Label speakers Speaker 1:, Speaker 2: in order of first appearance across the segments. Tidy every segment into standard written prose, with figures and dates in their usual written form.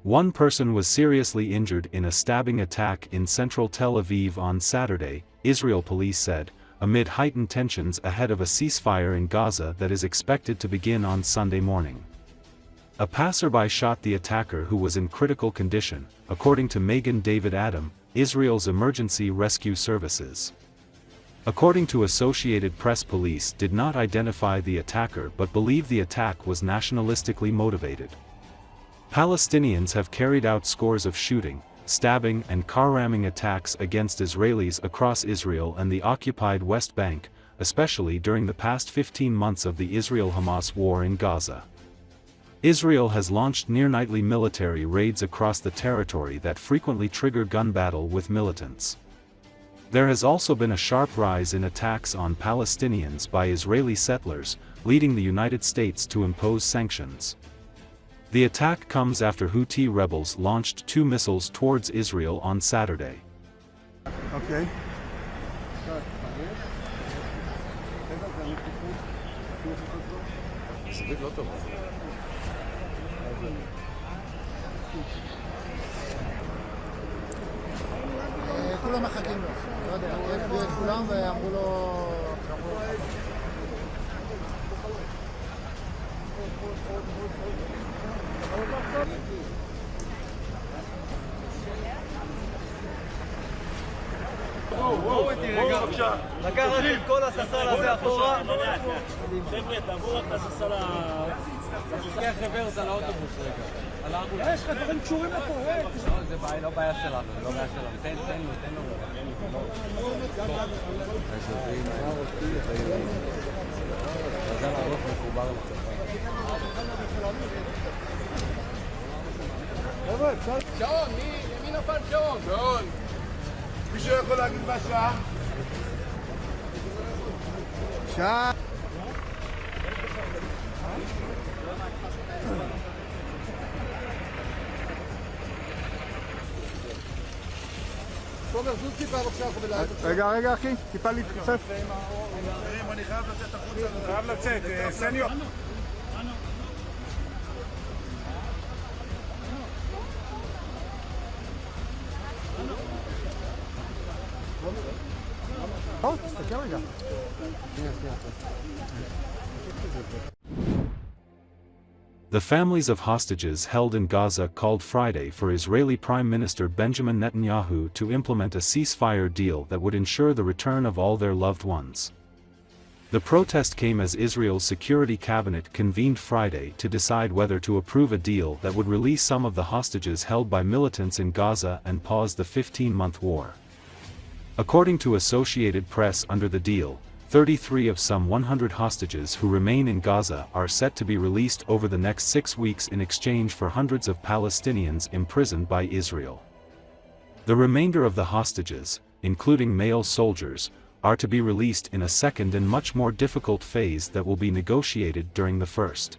Speaker 1: One person was seriously injured in a stabbing attack in central Tel Aviv on Saturday, Israel police said, amid heightened tensions ahead of a ceasefire in Gaza that is expected to begin on Sunday morning. A passerby shot the attacker who was in critical condition, according to Magen David Adom, Israel's emergency rescue services. According to Associated Press, police did not identify the attacker but believe the attack was nationalistically motivated. Palestinians have carried out scores of shooting, stabbing and car-ramming attacks against Israelis across Israel and the occupied West Bank, especially during the past 15 months of the Israel-Hamas war in Gaza. Israel has launched near-nightly military raids across the territory that frequently trigger gun battle with militants. There has also been a sharp rise in attacks on Palestinians by Israeli settlers, leading the United States to impose sanctions. The attack comes after Houthi rebels launched 2 missiles towards Israel on Saturday.
Speaker 2: Okay.
Speaker 3: כולם מחכים לו, לא יודע, הביאו את כולם ואמרו לו...
Speaker 4: בואו איתי רגע, לקחת את כל הססל הזה אחורה. חבר'ה, תעבור רק לססל תפתח רוורס על האוטובוס רגע. יש לך דברים קשורים לפה, זה לא בעיה שלנו, לא בעיה שלנו. תן לו. זה לערוך מחובר לצפה. שעון, מי נפל שעון? שעון. מישהו יכול להגיד מה שעה?
Speaker 3: שעה. תומר, זוז טיפה בבקשה אנחנו בלעד.
Speaker 2: רגע אחי, טיפה להתכופף.
Speaker 3: אני חייב לצאת החוצה.
Speaker 2: חייב לצאת, סניור. תסתכל רגע.
Speaker 1: The families of hostages held in Gaza called Friday for Israeli Prime Minister Benjamin Netanyahu to implement a ceasefire deal that would ensure the return of all their loved ones. The protest came as Israel's Security Cabinet convened Friday to decide whether to approve a deal that would release some of the hostages held by militants in Gaza and pause the 15-month war. According to Associated Press, under the deal, 33 of some 100 hostages who remain in Gaza are set to be released over the next 6 weeks in exchange for hundreds of Palestinians imprisoned by Israel. The remainder of the hostages, including male soldiers, are to be released in a second and much more difficult phase that will be negotiated during the first.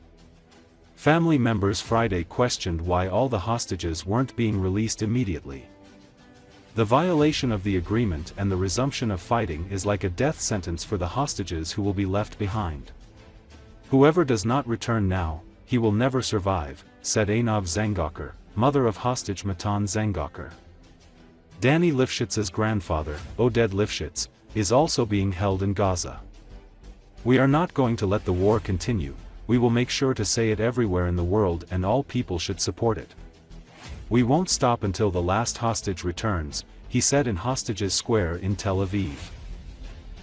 Speaker 1: Family members Friday questioned why all the hostages weren't being released immediately. The violation of the agreement and the resumption of fighting is like a death sentence for the hostages who will be left behind. Whoever does not return now, he will never survive, said Einav Zangacher, mother of hostage Matan Zangacher. Danny Lifshitz's grandfather, Oded Lifshitz, is also being held in Gaza. We are not going to let the war continue, we will make sure to say it everywhere in the world and all people should support it. We won't stop until the last hostage returns, he said in Hostages Square in Tel Aviv.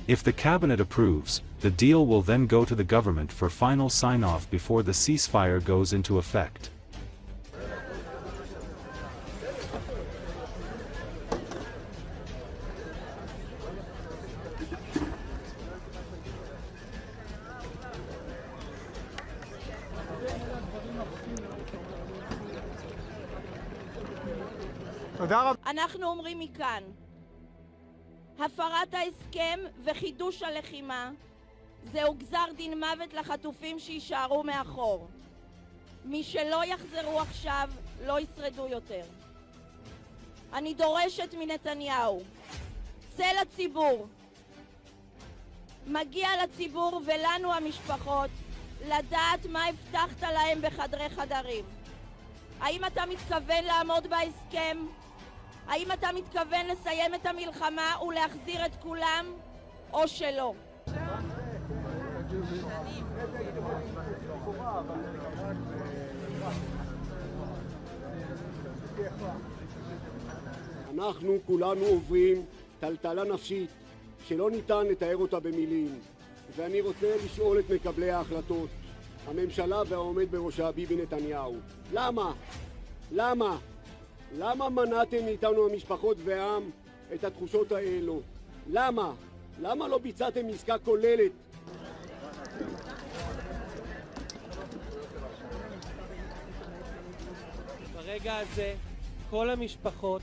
Speaker 1: If the cabinet approves, the deal will then go to the government for final sign-off before the ceasefire goes into effect.
Speaker 5: אנחנו אומרים מכאן, הפרת ההסכם וחידוש הלחימה זהו גזר דין מוות לחטופים שישארו מאחור. מי שלא יחזרו עכשיו לא ישרדו יותר. אני דורשת מנתניהו, צא לציבור. מגיע לציבור ולנו המשפחות לדעת מה הבטחת להם בחדרי חדרים. האם אתה מתכוון לעמוד בהסכם? האם אתה מתכוון לסיים את המלחמה ולהחזיר את כולם, או שלא?
Speaker 6: אנחנו כולנו עוברים טלטלה נפשית שלא ניתן לתאר אותה במילים, ואני רוצה לשאול את מקבלי ההחלטות, הממשלה והעומד בראשה ביבי נתניהו, למה מנעתם מאיתנו המשפחות והעם את התחושות האלו? למה לא ביצעתם עסקה כוללת?
Speaker 7: ברגע הזה כל המשפחות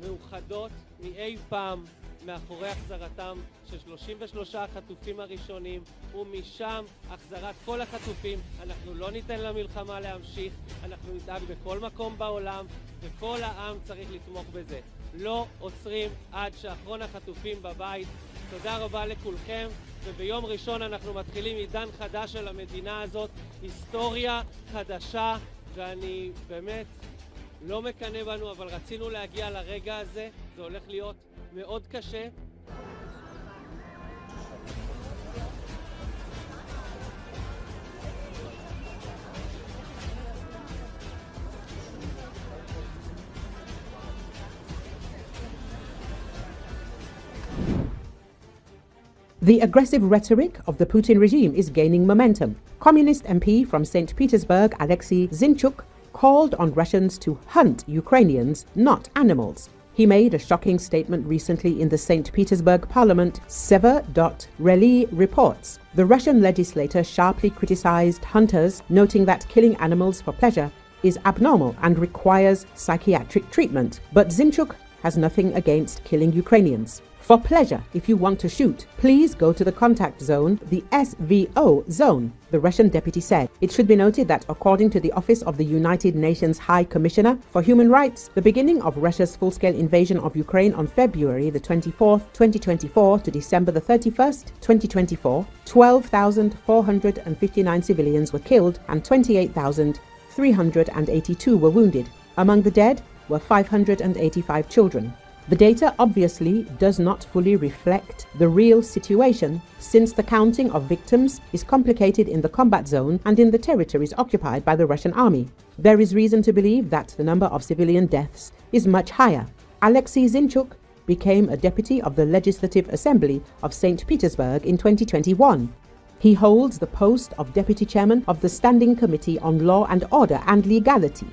Speaker 7: מאוחדות מאי פעם מאחורי החזרתם של 33 החטופים הראשונים, ומשם החזרת כל החטופים. אנחנו לא ניתן למלחמה להמשיך, אנחנו נדאג בכל מקום בעולם, וכל העם צריך לתמוך בזה. לא עוצרים עד שאחרון החטופים בבית. תודה רבה לכולכם, וביום ראשון אנחנו מתחילים עידן חדש של המדינה הזאת, היסטוריה חדשה, ואני באמת לא מקנא בנו, אבל רצינו להגיע לרגע הזה. זה הולך להיות מאוד קשה.
Speaker 8: The aggressive rhetoric of the Putin regime is gaining momentum. Communist MP from St. Petersburg, Alexei Zinchuk, called on Russians to hunt Ukrainians, not animals. He made a shocking statement recently in the St. Petersburg parliament, Sever.Reli reports. The Russian legislator sharply criticized hunters, noting that killing animals for pleasure is abnormal and requires psychiatric treatment. But Zinchuk has nothing against killing Ukrainians. For pleasure, if you want to shoot, please go to the contact zone, the SVO zone, the Russian deputy said. It should be noted that according to the Office of the United Nations High Commissioner for Human Rights, the beginning of Russia's full-scale invasion of Ukraine on February the 24th, 2024 to December the 31st, 2024, 12,459 civilians were killed and 28,382 were wounded. Among the dead were 585 children. The data obviously does not fully reflect the real situation, since the counting of victims is complicated in the combat zone and in the territories occupied by the Russian army. There is reason to believe that the number of civilian deaths is much higher. Alexei Zinchuk became a deputy of the Legislative Assembly of St. Petersburg in 2021. He holds the post of deputy chairman of the Standing Committee on Law and Order and Legality.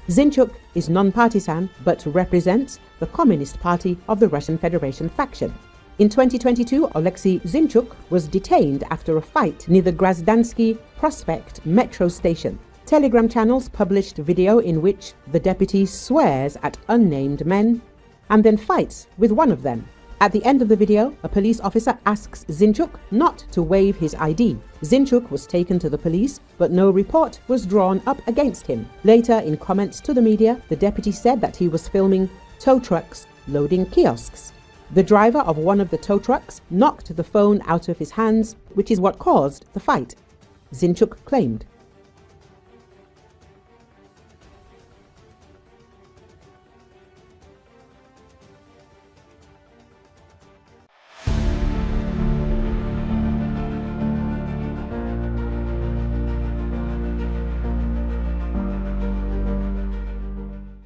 Speaker 8: Zinchuk is non-partisan but represents the Communist Party of the Russian Federation faction. In 2022, Alexei Zinchuk was detained after a fight near the Grazdansky Prospect metro station. Telegram channels published video in which the deputy swears at unnamed men and then fights with one of them. At the end of the video, a police officer asks Zinchuk not to wave his ID. Zinchuk was taken to the police, but no report was drawn up against him. Later, in comments to the media, the deputy said that he was filming tow trucks loading kiosks. The driver of one of the tow trucks knocked the phone out of his hands, which is what caused the fight, Zinchuk claimed.